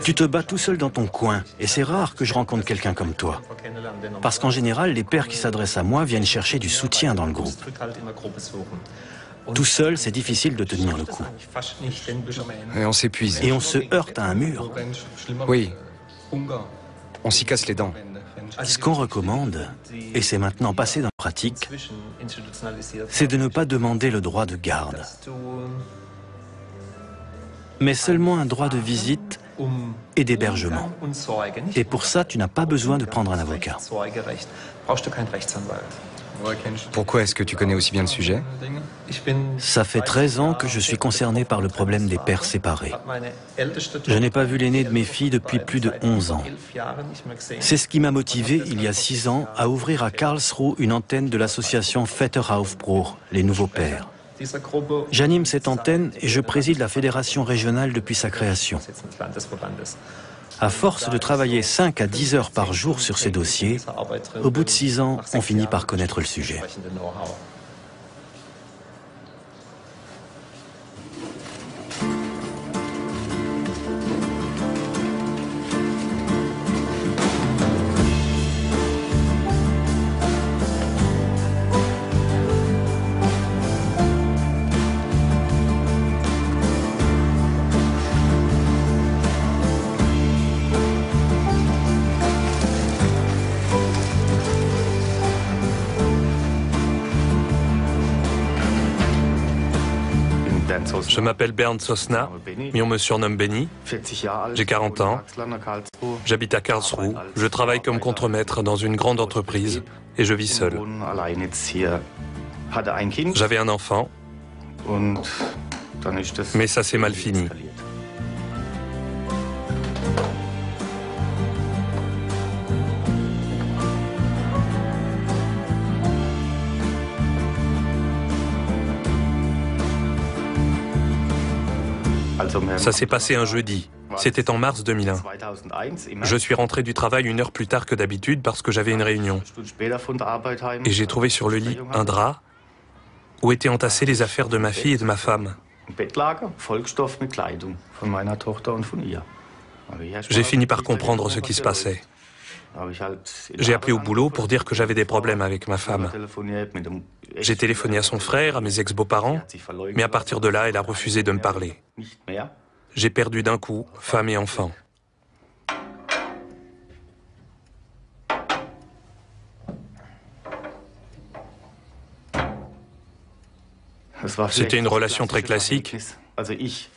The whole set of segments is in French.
Tu te bats tout seul dans ton coin, et c'est rare que je rencontre quelqu'un comme toi. Parce qu'en général, les pères qui s'adressent à moi viennent chercher du soutien dans le groupe. Tout seul, c'est difficile de tenir le coup. Et on s'épuise. Et on se heurte à un mur. Oui, on s'y casse les dents. Ce qu'on recommande, et c'est maintenant passé dans la pratique, c'est de ne pas demander le droit de garde, mais seulement un droit de visite et d'hébergement. Et pour ça, tu n'as pas besoin de prendre un avocat. Pourquoi est-ce que tu connais aussi bien le sujet? Ça fait 13 ans que je suis concerné par le problème des pères séparés. Je n'ai pas vu l'aîné de mes filles depuis plus de 11 ans. C'est ce qui m'a motivé, il y a 6 ans, à ouvrir à Karlsruhe une antenne de l'association Väteraufbruch, les nouveaux pères. J'anime cette antenne et je préside la fédération régionale depuis sa création. À force de travailler 5 à 10 heures par jour sur ces dossiers, au bout de 6 ans, on finit par connaître le sujet. Je m'appelle Bernd Sosna, mais on me surnomme Benny. J'ai 40 ans. J'habite à Karlsruhe. Je travaille comme contremaître dans une grande entreprise et je vis seul. J'avais un enfant, mais ça s'est mal fini. Ça s'est passé un jeudi. C'était en mars 2001. Je suis rentré du travail 1 heure plus tard que d'habitude parce que j'avais une réunion. Et j'ai trouvé sur le lit un drap où étaient entassées les affaires de ma fille et de ma femme. J'ai fini par comprendre ce qui se passait. J'ai appelé au boulot pour dire que j'avais des problèmes avec ma femme. J'ai téléphoné à son frère, à mes ex-beaux-parents, mais à partir de là, elle a refusé de me parler. J'ai perdu d'un coup femme et enfant. C'était une relation très classique.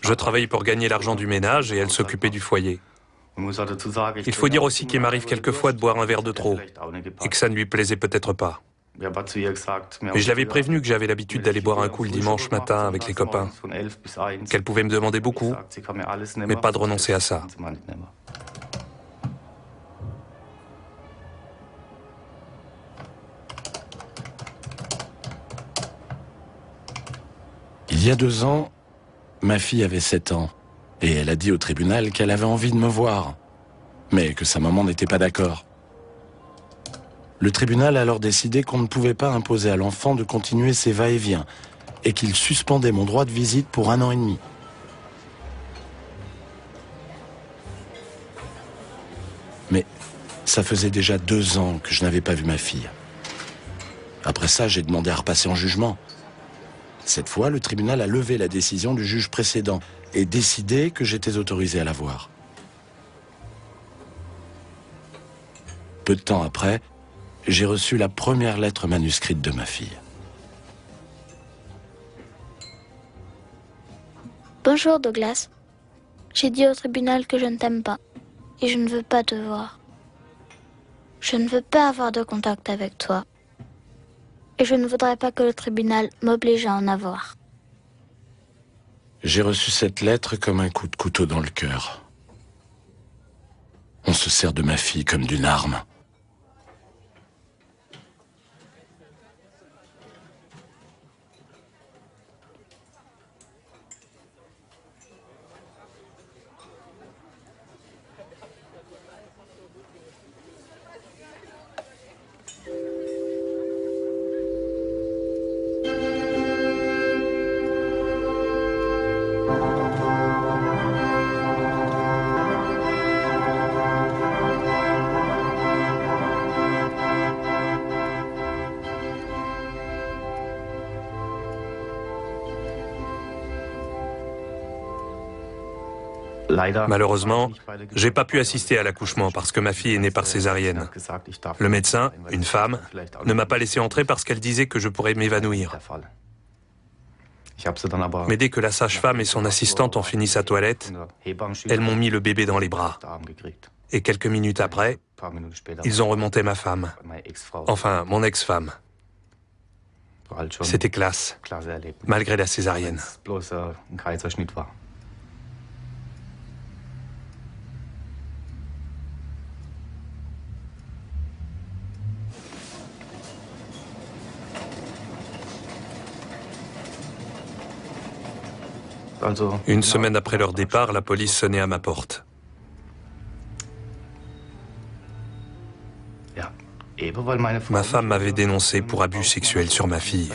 Je travaillais pour gagner l'argent du ménage et elle s'occupait du foyer. Il faut dire aussi qu'il m'arrive quelquefois de boire un verre de trop et que ça ne lui plaisait peut-être pas. Mais je l'avais prévenu que j'avais l'habitude d'aller boire un coup le dimanche matin avec les copains, qu'elle pouvait me demander beaucoup, mais pas de renoncer à ça. Il y a 2 ans, ma fille avait 7 ans et elle a dit au tribunal qu'elle avait envie de me voir, mais que sa maman n'était pas d'accord. Le tribunal a alors décidé qu'on ne pouvait pas imposer à l'enfant de continuer ses va-et-vient et qu'il suspendait mon droit de visite pour 1 an et demi. Mais ça faisait déjà 2 ans que je n'avais pas vu ma fille. Après ça, j'ai demandé à repasser en jugement. Cette fois, le tribunal a levé la décision du juge précédent et décidé que j'étais autorisé à la voir. Peu de temps après, j'ai reçu la première lettre manuscrite de ma fille. Bonjour Douglas. J'ai dit au tribunal que je ne t'aime pas et je ne veux pas te voir. Je ne veux pas avoir de contact avec toi. Et je ne voudrais pas que le tribunal m'oblige à en avoir. J'ai reçu cette lettre comme un coup de couteau dans le cœur. On se sert de ma fille comme d'une arme. Malheureusement, j'ai pas pu assister à l'accouchement parce que ma fille est née par césarienne. Le médecin, une femme, ne m'a pas laissé entrer parce qu'elle disait que je pourrais m'évanouir. Mais dès que la sage-femme et son assistante ont fini sa toilette, elles m'ont mis le bébé dans les bras. Et quelques minutes après, ils ont remonté ma femme. Enfin, mon ex-femme. C'était classe, malgré la césarienne. Une semaine après leur départ, la police sonnait à ma porte. Ma femme m'avait dénoncé pour abus sexuels sur ma fille.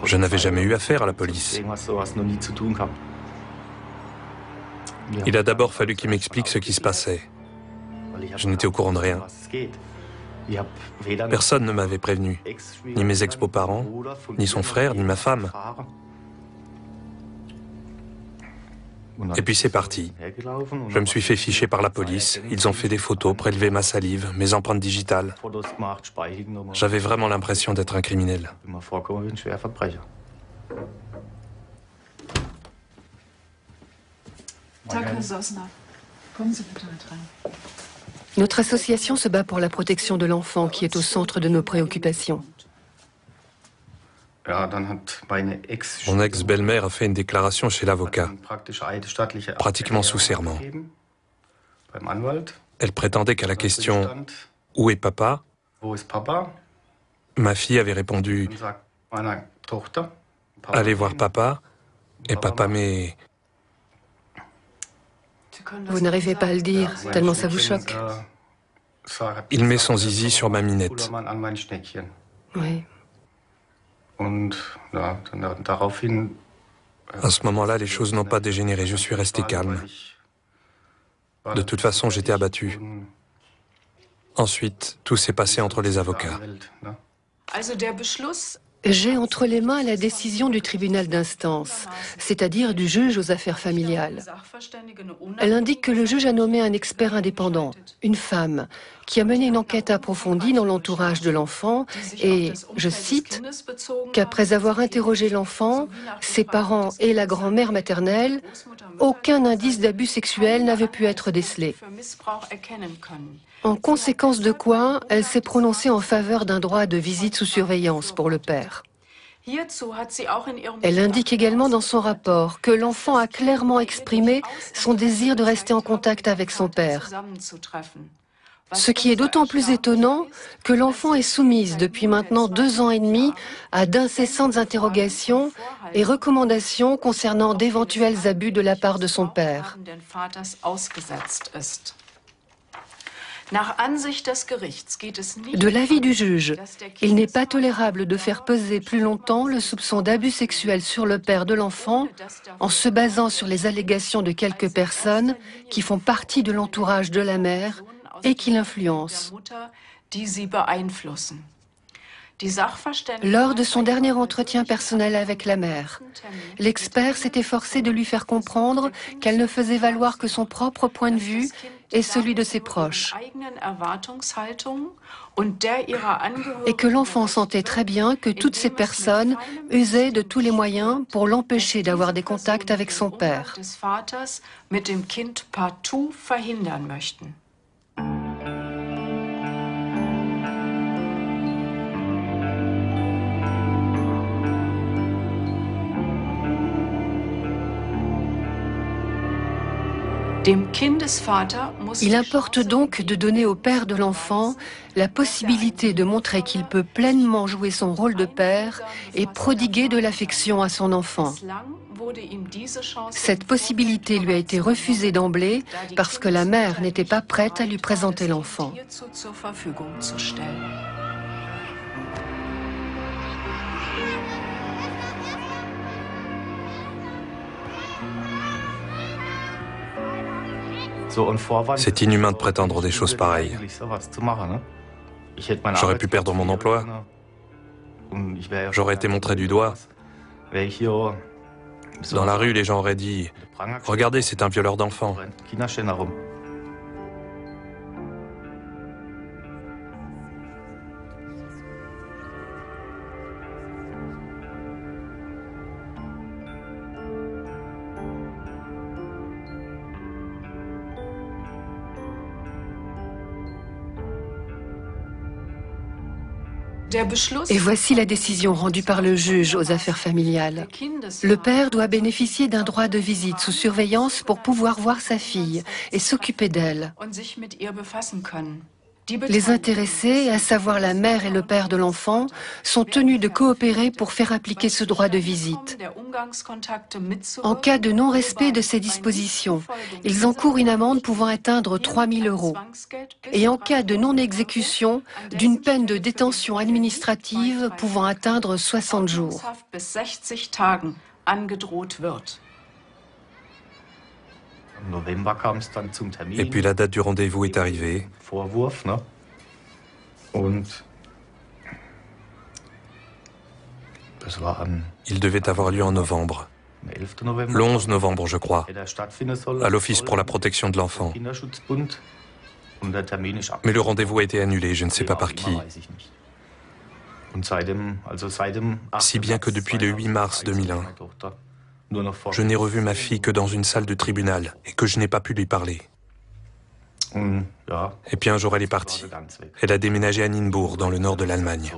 Je n'avais jamais eu affaire à la police. Il a d'abord fallu qu'il m'explique ce qui se passait. Je n'étais au courant de rien. Personne ne m'avait prévenu, ni mes ex-beaux-parents, ni son frère, ni ma femme. Et puis c'est parti. Je me suis fait ficher par la police. Ils ont fait des photos, prélevé ma salive, mes empreintes digitales. J'avais vraiment l'impression d'être un criminel. Notre association se bat pour la protection de l'enfant qui est au centre de nos préoccupations. Mon ex-belle-mère a fait une déclaration chez l'avocat, pratiquement sous serment. Elle prétendait qu'à la question « Où est papa ?», ma fille avait répondu « Allez voir papa » et papa mais... Vous n'arrivez pas à le dire, tellement ça vous choque. Il met son zizi sur ma minette. Oui. À ce moment-là, les choses n'ont pas dégénéré. Je suis resté calme. De toute façon, j'étais abattu. Ensuite, tout s'est passé entre les avocats. J'ai entre les mains la décision du tribunal d'instance, c'est-à-dire du juge aux affaires familiales. Elle indique que le juge a nommé un expert indépendant, une femme, qui a mené une enquête approfondie dans l'entourage de l'enfant et, je cite, qu'après avoir interrogé l'enfant, ses parents et la grand-mère maternelle, aucun indice d'abus sexuel n'avait pu être décelé. En conséquence de quoi, elle s'est prononcée en faveur d'un droit de visite sous surveillance pour le père. Elle indique également dans son rapport que l'enfant a clairement exprimé son désir de rester en contact avec son père. Ce qui est d'autant plus étonnant que l'enfant est soumise depuis maintenant 2 ans et demi à d'incessantes interrogations et recommandations concernant d'éventuels abus de la part de son père. De l'avis du juge, il n'est pas tolérable de faire peser plus longtemps le soupçon d'abus sexuel sur le père de l'enfant en se basant sur les allégations de quelques personnes qui font partie de l'entourage de la mère et qui l'influencent. Lors de son dernier entretien personnel avec la mère, l'expert s'est efforcé de lui faire comprendre qu'elle ne faisait valoir que son propre point de vue et celui de ses proches, et que l'enfant sentait très bien que toutes ces personnes usaient de tous les moyens pour l'empêcher d'avoir des contacts avec son père. Il importe donc de donner au père de l'enfant la possibilité de montrer qu'il peut pleinement jouer son rôle de père et prodiguer de l'affection à son enfant. Cette possibilité lui a été refusée d'emblée parce que la mère n'était pas prête à lui présenter l'enfant. C'est inhumain de prétendre des choses pareilles. J'aurais pu perdre mon emploi. J'aurais été montré du doigt. Dans la rue, les gens auraient dit « Regardez, c'est un violeur d'enfants ». Et voici la décision rendue par le juge aux affaires familiales. Le père doit bénéficier d'un droit de visite sous surveillance pour pouvoir voir sa fille et s'occuper d'elle. Les intéressés, à savoir la mère et le père de l'enfant, sont tenus de coopérer pour faire appliquer ce droit de visite. En cas de non-respect de ces dispositions, ils encourent une amende pouvant atteindre 3 000 €. Et en cas de non-exécution, d'une peine de détention administrative pouvant atteindre 60 jours. Et puis la date du rendez-vous est arrivée. Il devait avoir lieu en novembre. Le 11 novembre, je crois, à l'Office pour la protection de l'enfant. Mais le rendez-vous a été annulé, je ne sais pas par qui. Si bien que depuis le 8 mars 2001, je n'ai revu ma fille que dans une salle de tribunal et que je n'ai pas pu lui parler. Et puis un jour, elle est partie. Elle a déménagé à Nienburg, dans le nord de l'Allemagne.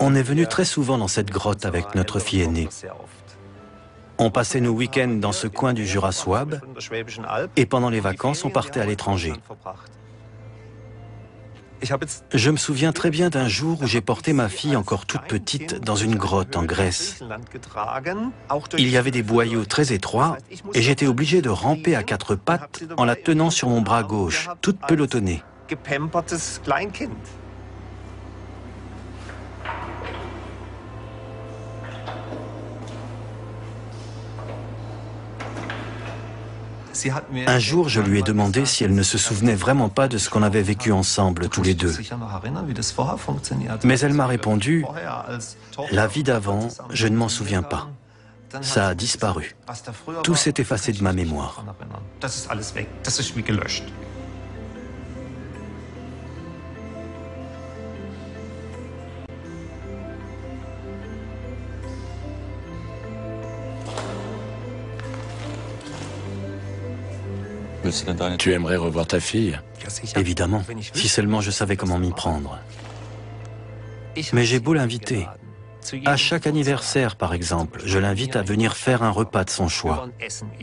On est venu très souvent dans cette grotte avec notre fille aînée. On passait nos week-ends dans ce coin du Jura souabe et pendant les vacances, on partait à l'étranger. Je me souviens très bien d'un jour où j'ai porté ma fille encore toute petite dans une grotte en Grèce. Il y avait des boyaux très étroits et j'étais obligé de ramper à 4 pattes en la tenant sur mon bras gauche, toute pelotonnée. Un jour, je lui ai demandé si elle ne se souvenait vraiment pas de ce qu'on avait vécu ensemble, tous les deux. Mais elle m'a répondu, « La vie d'avant, je ne m'en souviens pas. Ça a disparu. Tout s'est effacé de ma mémoire. » Tu aimerais revoir ta fille? Évidemment, si seulement je savais comment m'y prendre. Mais j'ai beau l'inviter. À chaque anniversaire, par exemple, je l'invite à venir faire un repas de son choix.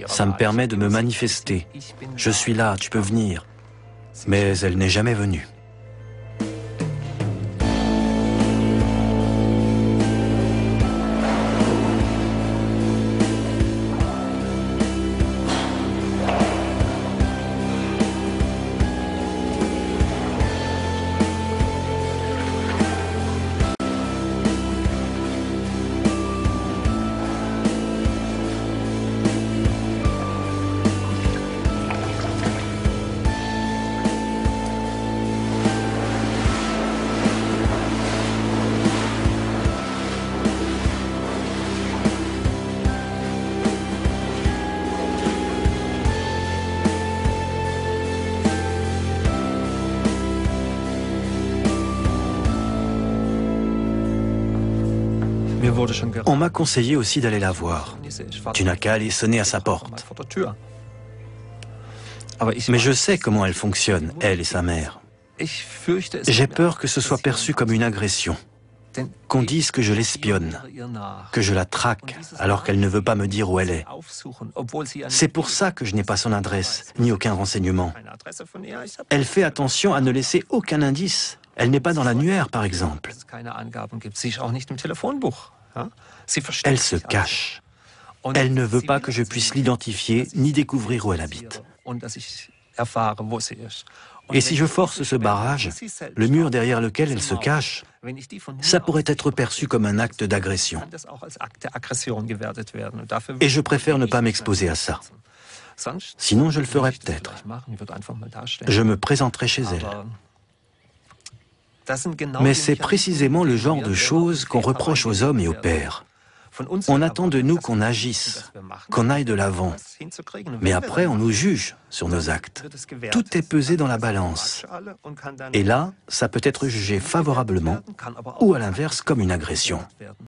Ça me permet de me manifester. Je suis là, tu peux venir. Mais elle n'est jamais venue. On m'a conseillé aussi d'aller la voir. Tu n'as qu'à aller sonner à sa porte. Mais je sais comment elle fonctionne, elle et sa mère. J'ai peur que ce soit perçu comme une agression, qu'on dise que je l'espionne, que je la traque alors qu'elle ne veut pas me dire où elle est. C'est pour ça que je n'ai pas son adresse, ni aucun renseignement. Elle fait attention à ne laisser aucun indice. Elle n'est pas dans l'annuaire, par exemple. Elle se cache. Elle ne veut pas que je puisse l'identifier ni découvrir où elle habite. Et si je force ce barrage, le mur derrière lequel elle se cache, ça pourrait être perçu comme un acte d'agression. Et je préfère ne pas m'exposer à ça. Sinon, je le ferais peut-être. Je me présenterai chez elle. Mais c'est précisément le genre de choses qu'on reproche aux hommes et aux pères. On attend de nous qu'on agisse, qu'on aille de l'avant. Mais après, on nous juge sur nos actes. Tout est pesé dans la balance. Et là, ça peut être jugé favorablement ou à l'inverse comme une agression.